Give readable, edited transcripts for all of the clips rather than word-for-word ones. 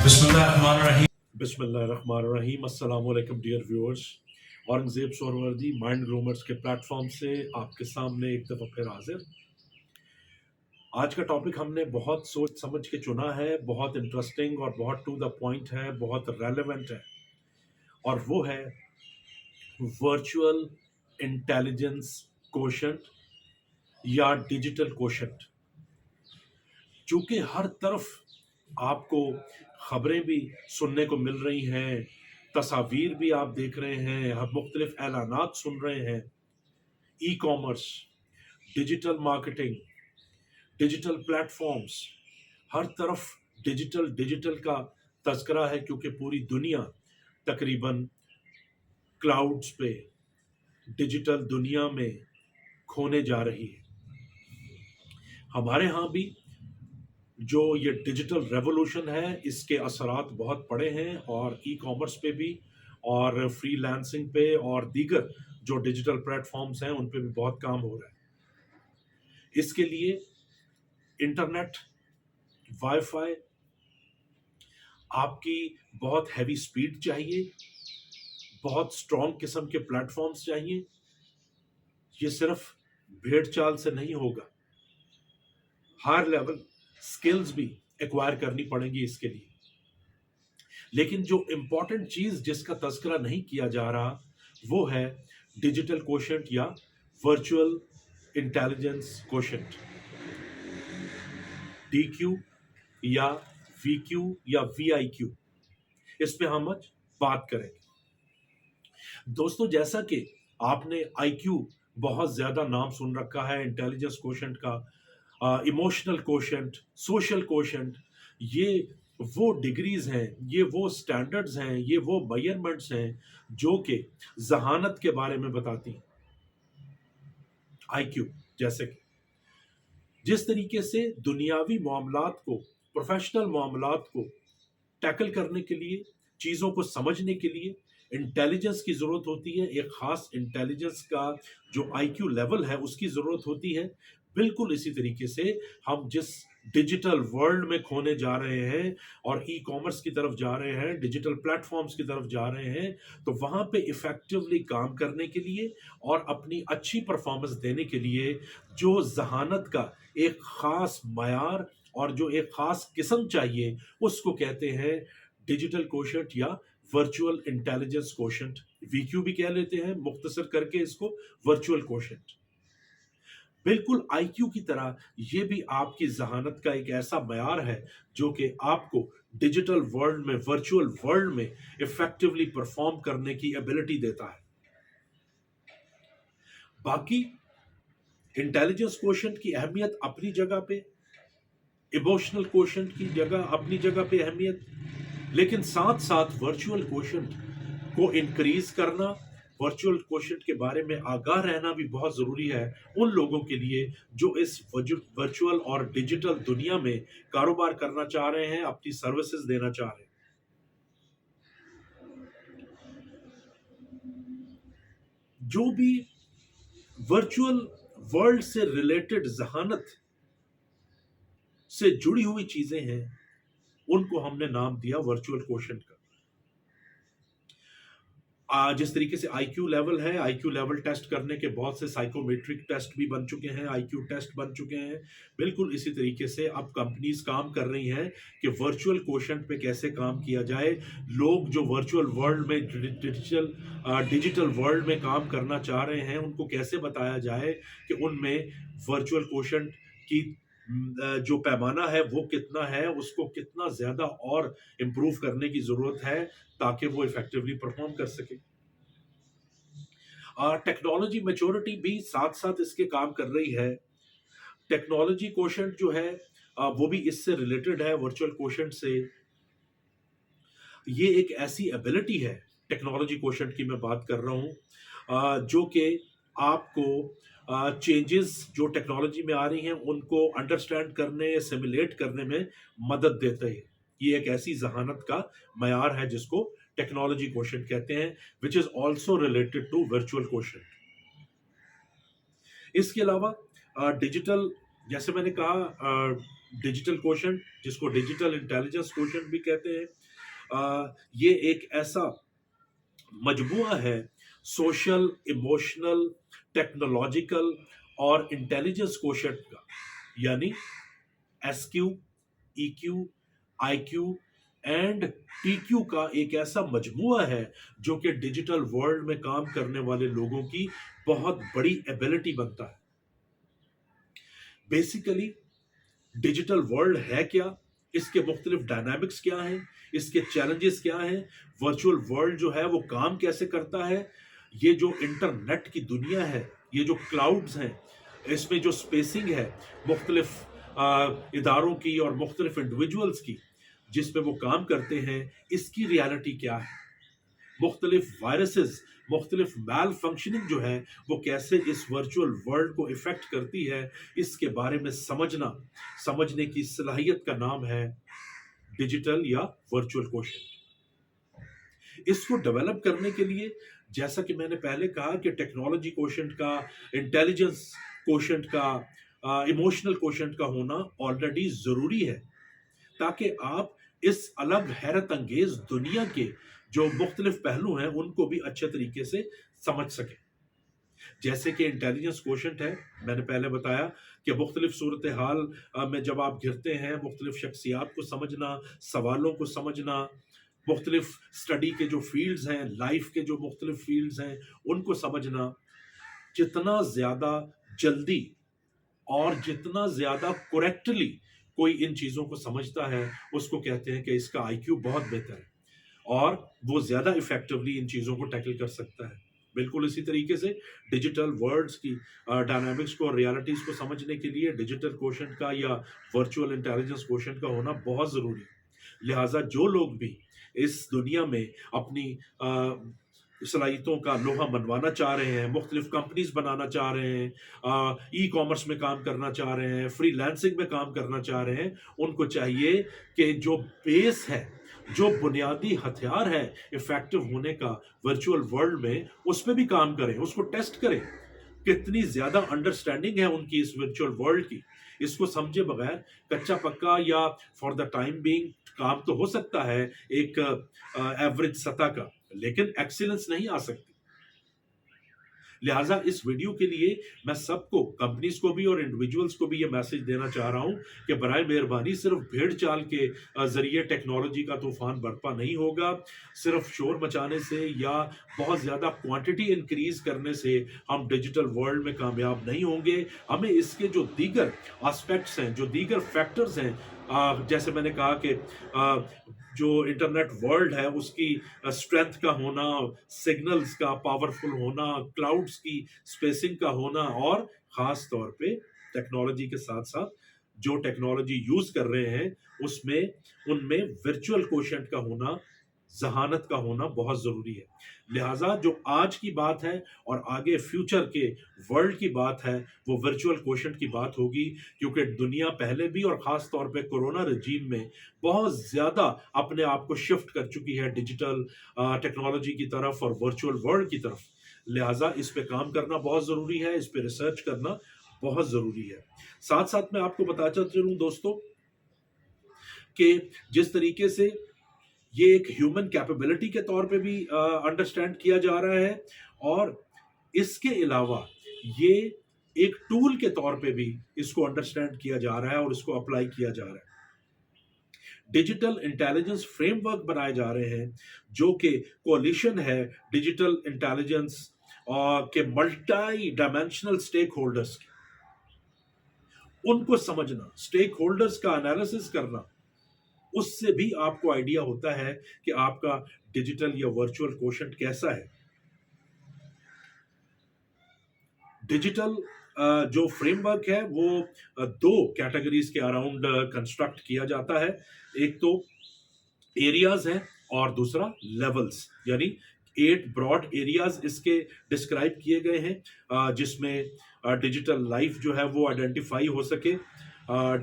बिस्मिल्लाहिर्रहमानिर्रहीम। अस्सलाम वालेकुम dear viewers. Aurangzeb Suhrawardy mind groomers के प्लेटफॉर्म से आपके सामने एक दफ़ा फिर हाजिर। आज का टॉपिक हमने बहुत सोच समझ के चुना है, बहुत इंटरेस्टिंग और बहुत टू द पॉइंट है, बहुत रेलेवेंट है, और वो है वर्चुअल इंटेलिजेंस कोशेंट या डिजिटल कोशेंट। चूंकि हर तरफ आपको खबरें भी सुनने को मिल रही हैं, तस्वीर भी आप देख रहे हैं, हम मुख्तलिफ ऐलानात सुन रहे हैं, e commerce, digital marketing, digital platforms, हर तरफ डिजिटल डिजिटल का तस्करा है, क्योंकि पूरी दुनिया तकरीबन क्लाउड्स पे डिजिटल दुनिया में खोने जा रही है। हमारे यहाँ भी जो ये डिजिटल रेवोल्यूशन है, इसके असरात बहुत पड़े हैं, और ई कॉमर्स पे भी, और फ्रीलांसिंग पे, और दीगर जो डिजिटल प्लेटफॉर्म्स हैं उन पे भी बहुत काम हो रहा है। इसके लिए इंटरनेट, वाईफाई, आपकी बहुत हैवी स्पीड चाहिए, बहुत स्ट्रॉन्ग किस्म के प्लेटफॉर्म्स चाहिए। ये सिर्फ भेड़ चाल से नहीं होगा, हायर लेवल स्किल्स भी एक्वायर करनी पड़ेगी इसके लिए। लेकिन जो इंपॉर्टेंट चीज जिसका तस्करा नहीं किया जा रहा, वो है डिजिटल कोशेंट या वर्चुअल इंटेलिजेंस कोशेंट, DQ या VQ या VIQ। इस पे हम आज बात करेंगे। दोस्तों, जैसा कि आपने IQ बहुत ज्यादा नाम सुन रखा है इंटेलिजेंस कोशेंट का, इमोशनल कोशेंट, सोशल कोशेंट, ये वो डिग्रीज हैं, ये वो स्टैंडर्ड्स हैं, ये वो मेजरमेंट्स हैं जो कि जहानत के बारे में बताती हैं। IQ, जैसे कि जिस तरीके से दुनियावी मामलात को, प्रोफेशनल मामलात को टैकल करने के लिए, चीज़ों को समझने के लिए इंटेलिजेंस की ज़रूरत होती है, एक ख़ास इंटेलिजेंस का जो IQ लेवल है उसकी ज़रूरत होती है। बिल्कुल इसी तरीके से हम जिस डिजिटल वर्ल्ड में खोने जा रहे हैं और ई कॉमर्स की तरफ जा रहे हैं, डिजिटल प्लेटफॉर्म्स की तरफ जा रहे हैं, तो वहाँ पे इफ़ेक्टिवली काम करने के लिए और अपनी अच्छी परफॉर्मेंस देने के लिए जो जहानत का एक ख़ास मयार और जो एक ख़ास किस्म चाहिए, उसको कहते हैं डिजिटल कोशेंट या वर्चुअल इंटेलिजेंस कोशेंट। VQ भी कह लेते हैं मुख्तसर करके इसको, वर्चुअल कोशेंट। बिल्कुल IQ की तरह ये भी आपकी जहानत का एक ऐसा मयार है जो कि आपको डिजिटल वर्ल्ड में, वर्चुअल वर्ल्ड में इफेक्टिवली परफॉर्म करने की एबिलिटी देता है। बाकी इंटेलिजेंस कोशेंट की अहमियत अपनी जगह पे, इमोशनल कोशेंट की जगह अपनी जगह पे अहमियत, लेकिन साथ साथ वर्चुअल कोशेंट को इंक्रीज करना, वर्चुअल कोशेंट के बारे में आगाह रहना भी बहुत ज़रूरी है उन लोगों के लिए जो इस वर्चुअल और डिजिटल दुनिया में कारोबार करना चाह रहे हैं, अपनी सर्विसेज देना चाह रहे हैं। जो भी वर्चुअल वर्ल्ड से रिलेटेड जहानत से जुड़ी हुई चीजें हैं, उनको हमने नाम दिया वर्चुअल कोशेंट का। जिस तरीके से IQ लेवल है, IQ लेवल टेस्ट करने के बहुत से साइकोमेट्रिक टेस्ट भी बन चुके हैं, IQ टेस्ट बन चुके हैं। बिल्कुल इसी तरीके से अब कंपनीज काम कर रही हैं कि वर्चुअल कोशेंट पे कैसे काम किया जाए। लोग जो वर्चुअल वर्ल्ड में, डिजिटल वर्ल्ड में काम करना चाह रहे हैं, उनको कैसे बताया जाए कि उनमें वर्चुअल कोशेंट की जो पैमाना है वो कितना है, उसको कितना ज्यादा और इम्प्रूव करने की जरूरत है ताकि वो इफेक्टिवली परफॉर्म कर सके। टेक्नोलॉजी मैच्योरिटी भी साथ साथ इसके काम कर रही है। टेक्नोलॉजी कोशेंट जो है वो भी इससे रिलेटेड है, वर्चुअल कोशेंट से। ये एक ऐसी एबिलिटी है, टेक्नोलॉजी कोशेंट की मैं बात कर रहा हूँ, जो कि आपको चेंजेस जो टेक्नोलॉजी में आ रही हैं उनको अंडरस्टैंड करने, सिमुलेट करने में मदद देते हैं। ये एक ऐसी जहानत का मयार है जिसको टेक्नोलॉजी कोशेंट कहते हैं, which is also related to virtual quotient. इसके अलावा डिजिटल, जैसे मैंने कहा, डिजिटल क्वोशंट, जिसको डिजिटल इंटेलिजेंस क्वोशंट भी कहते हैं, ये एक ऐसा मजमुआ है सोशल, इमोशनल, टेक्नोलॉजिकल और इंटेलिजेंस क्वोशंट का, यानी SQ, EQ, IQ and TQ का एक ऐसा मजमुआ है जो कि डिजिटल वर्ल्ड में काम करने वाले लोगों की बहुत बड़ी एबिलिटी बनता है। बेसिकली डिजिटल वर्ल्ड है क्या, इसके मुख्तलिफ डायनामिक्स क्या हैं, इसके चैलेंजेस क्या हैं, वर्चुअल वर्ल्ड जो है वो काम कैसे करता है, ये जो इंटरनेट की दुनिया है, ये जो क्लाउड्स हैं, इसमें जो स्पेसिंग है मुख्तलिफ इदारों की और मुख्तलिफ इंडिविजुअल्स की जिसमें वो काम करते हैं, इसकी रियलिटी क्या है, मुख्तलिफ वायरसेस, मुख्तलिफ मैल फंक्शनिंग जो है वो कैसे इस वर्चुअल वर्ल्ड को इफेक्ट करती है, इसके बारे में समझने की सलाहियत का नाम है डिजिटल या वर्चुअल क्वोशंट। इसको डेवलप करने के लिए, जैसा कि मैंने पहले कहा कि टेक्नोलॉजी क्वोशंट का, इंटेलिजेंस क्वोशंट का, इमोशनल क्वोशंट का होना ऑलरेडी जरूरी है, ताकि आप इस अलग हैरत अंगेज दुनिया के जो मुख्तलिफ पहलू हैं उनको भी अच्छे तरीके से समझ सकें। जैसे कि इंटेलिजेंस क्वोशंट है, मैंने पहले बताया कि मुख्तलिफ सूरत हाल में जब आप घिरते हैं, मुख्तलिफ शख्सियात को समझना, सवालों को समझना, मुख्तलिफ स्टडी के जो फील्ड्स हैं, लाइफ के जो मुख्तलिफ फील्ड्स हैं, उनको समझना, जितना ज़्यादा जल्दी और जितना ज़्यादा करेक्टली कोई इन चीज़ों को समझता है, उसको कहते हैं कि इसका आईक्यू बहुत बेहतर है और वो ज़्यादा इफेक्टिवली इन चीज़ों को टैकल कर सकता है। बिल्कुल इसी तरीके से डिजिटल वर्ल्ड्स की डायनामिक्स को और रियलिटीज़ को समझने के लिए डिजिटल क्वोशंट का या वर्चुअल इंटेलिजेंस क्वोशंट का होना बहुत ज़रूरी है। लिहाजा जो लोग भी इस दुनिया में अपनी सलाहियतों का लोहा मनवाना चाह रहे हैं, मुख्तलिफ कंपनीज बनाना चाह रहे हैं, ई कॉमर्स में काम करना चाह रहे हैं, फ्री लैंसिंग में काम करना चाह रहे हैं, उनको चाहिए कि जो बेस है, जो बुनियादी हथियार है इफेक्टिव होने का वर्चुअल वर्ल्ड में, उस पर भी काम करें, उसको टेस्ट करें, कितनी ज्यादा अंडरस्टैंडिंग है उनकी इस वर्चुअल वर्ल्ड की। इसको समझे बगैर कच्चा पक्का या फॉर द टाइम बीइंग काम तो हो सकता है एक एवरेज सतह का, लेकिन एक्सीलेंस नहीं आ सकती। लिहाजा इस वीडियो के लिए मैं सबको, कंपनीज को भी और इंडिविजुअल्स को भी ये मैसेज देना चाह रहा हूं कि बराए मेहरबानी सिर्फ भेड़ चाल के जरिए टेक्नोलॉजी का तूफान बर्पा नहीं होगा, सिर्फ शोर मचाने से या बहुत ज़्यादा क्वांटिटी इंक्रीज करने से हम डिजिटल वर्ल्ड में कामयाब नहीं होंगे। हमें इसके जो दीगर एस्पेक्ट्स हैं, जो दीगर फैक्टर्स हैं, जैसे मैंने कहा कि जो इंटरनेट वर्ल्ड है उसकी स्ट्रेंथ का होना, सिग्नल्स का पावरफुल होना, क्लाउड्स की स्पेसिंग का होना, और ख़ास तौर पे टेक्नोलॉजी के साथ साथ जो टेक्नोलॉजी यूज़ कर रहे हैं उसमें उनमें वर्चुअल क्वोशंट का होना, जहानत का होना बहुत ज़रूरी है। लिहाजा जो आज की बात है और आगे फ्यूचर के वर्ल्ड की बात है वो वर्चुअल क्वोशंट की बात होगी, क्योंकि दुनिया पहले भी और ख़ास तौर पे कोरोना रजीम में बहुत ज़्यादा अपने आप को शिफ्ट कर चुकी है डिजिटल टेक्नोलॉजी की तरफ और वर्चुअल वर्ल्ड की तरफ। लिहाजा इस पे काम करना बहुत ज़रूरी है, इस पे रिसर्च करना बहुत ज़रूरी है। साथ साथ मैं आपको बताता चलूँ दोस्तों कि जिस तरीके से ये एक ह्यूमन कैपेबिलिटी के तौर पे भी अंडरस्टैंड किया जा रहा है, और इसके अलावा ये एक टूल के तौर पे भी इसको अंडरस्टैंड किया जा रहा है और इसको अप्लाई किया जा रहा है। डिजिटल इंटेलिजेंस फ्रेमवर्क बनाए जा रहे हैं जो कि कोलिशन है डिजिटल इंटेलिजेंस के मल्टी डायमेंशनल स्टेक होल्डर्स की। उनको समझना, स्टेक होल्डर्स का एनालिसिस करना, उससे भी आपको आइडिया होता है कि आपका डिजिटल या वर्चुअल क्वोशंट कैसा है। डिजिटल जो फ्रेमवर्क है वो दो कैटेगरीज के अराउंड कंस्ट्रक्ट किया जाता है। एक तो एरियाज है और दूसरा लेवल्स, यानी 8 ब्रॉड एरियाज इसके डिस्क्राइब किए गए हैं जिसमें डिजिटल लाइफ जो है वो आइडेंटिफाई हो सके,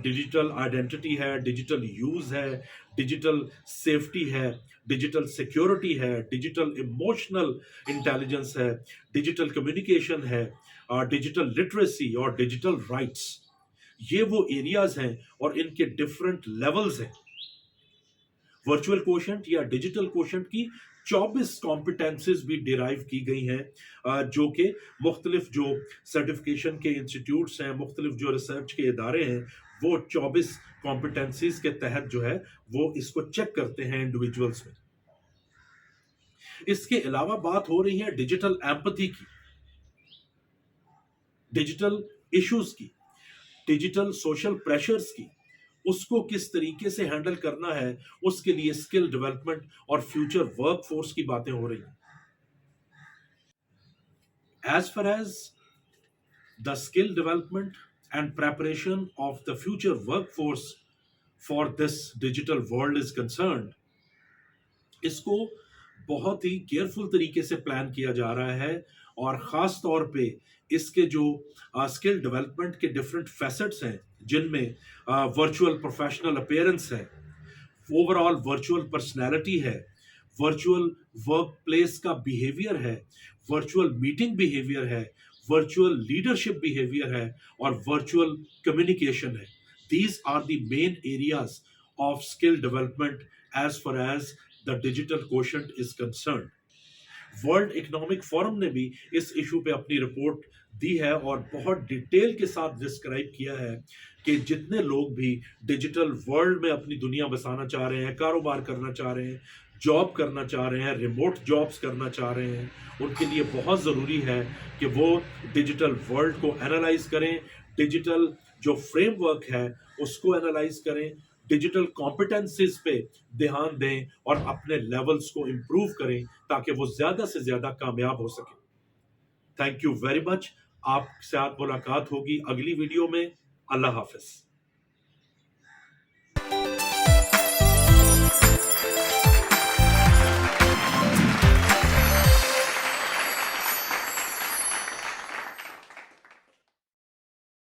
डिजिटल आइडेंटिटी है, डिजिटल यूज है, डिजिटल सेफ्टी है, डिजिटल सिक्योरिटी है, डिजिटल इमोशनल इंटेलिजेंस है, डिजिटल कम्युनिकेशन है, डिजिटल लिटरेसी और डिजिटल राइट्स। یہ وہ ایریاز ہیں اور ان کے ڈفرنٹ لیولز ہیں. ورچوئل کوشنٹ یا ڈیجیٹل کوشنٹ کی 24 کمپیٹنسز بھی ڈیرائیو کی گئی ہیں جو کہ مختلف جو سرٹیفکیشن کے انسٹیٹیوٹس ہیں, مختلف جو ریسرچ کے ادارے ہیں, وہ 24 کمپیٹنسیز کے تحت جو ہے وہ اس کو چیک کرتے ہیں انڈیویجولز میں. اس کے علاوہ بات ہو رہی ہے ڈیجیٹل ایمپتھی کی, ڈیجیٹل ایشوز کی, ڈیجیٹل سوشل پریشرز کی. اس کو کس طریقے سے ہینڈل کرنا ہے, اس کے لیے اسکل ڈیولپمنٹ اور فیوچر ورک فورس کی باتیں ہو رہی ہیں. As far as the skill development and preparation of the future workforce for this digital world is concerned, اس کو بہت ہی کیئرفل طریقے سے پلان کیا جا رہا ہے, اور خاص طور پہ اس کے جو اسکل ڈیولپمنٹ کے ڈفرینٹ فیسٹس ہیں, جن میں ورچوئل پروفیشنل اپیئرنس ہے, اوور آل ورچوئل پرسنالٹی ہے, ورچوئل ورک پلیس کا بیہیویئر ہے, ورچوئل میٹنگ بیہیویئر ہے, ورچوئل لیڈرشپ بیہیویئر ہے, اور ورچوئل کمیونیکیشن ہے. These are the main areas of skill development as far as the digital quotient is concerned. World Economic Forum نے بھی اس issue پہ اپنی رپورٹ دی ہے اور بہت ڈیٹیل کے ساتھ ڈسکرائب کیا ہے کہ جتنے لوگ بھی ڈیجیٹل ورلڈ میں اپنی دنیا بسانا چاہ رہے ہیں, کاروبار کرنا چاہ رہے ہیں, جاب کرنا چاہ رہے ہیں, ریموٹ جابز کرنا چاہ رہے ہیں, ان کے لیے بہت ضروری ہے کہ وہ ڈیجیٹل ورلڈ کو انالائز کریں, ڈیجیٹل جو فریم ورک ہے اس کو انالائز کریں, ڈیجیٹل کمپیٹنسز پہ دھیان دیں اور اپنے لیولز کو امپروو کریں تاکہ وہ زیادہ سے زیادہ کامیاب ہو سکیں. Thank you very much. آپ کے ساتھ ملاقات ہوگی اگلی ویڈیو میں. اللہ حافظ.